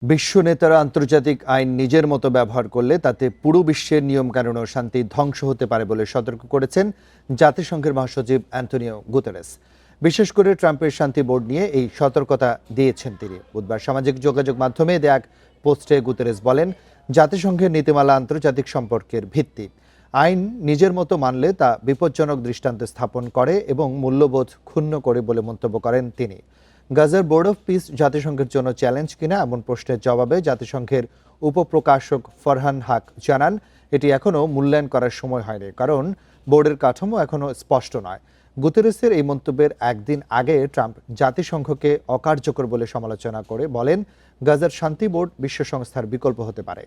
বিশ্ব নেতারা আন্তর্জাতিক আইন নিজের মতো ব্যবহার করলে তাতে পুরো বিশ্বের নিয়মকানুন ও শান্তি ধ্বংস হতে পারে বলে সতর্ক করেছেন জাতিসংঘের মহাসচিব অ্যান্টোনিও গুতেরেস। বিশেষ করে ট্রাম্পের শান্তি বোর্ড নিয়ে এই সতর্কতা দিয়েছেন তিনি। বুধবার সামাজিক যোগাযোগ মাধ্যমে দেয়া এক পোস্টে গুতেরেস বলেন, জাতিসংঘের নীতিমালা আন্তর্জাতিক সম্পর্কের ভিত্তি। আইন নিজের মতো মানলে তা বিপজ্জনক দৃষ্টান্ত স্থাপন করে এবং মূল্যবোধ ক্ষুণ্ণ করে বলে মন্তব্য করেন তিনি। গাজার বোর্ড অফ পিস জাতিসংঘের জন্য চ্যালেঞ্জ কিনা এমন প্রশ্নের জবাবে জাতিসংঘের উপপ্রকাশক ফরহান হাক জানান, এটি এখনও মূল্যায়ন করার সময় হয়নি, কারণ বোর্ডের কাঠামো এখনও স্পষ্ট নয়। গুতেরেসের এই মন্তব্যের একদিন আগে ট্রাম্প জাতিসংঘকে অকার্যকর বলে সমালোচনা করে বলেন, গাজার শান্তি বোর্ড বিশ্ব সংস্থার বিকল্প হতে পারে।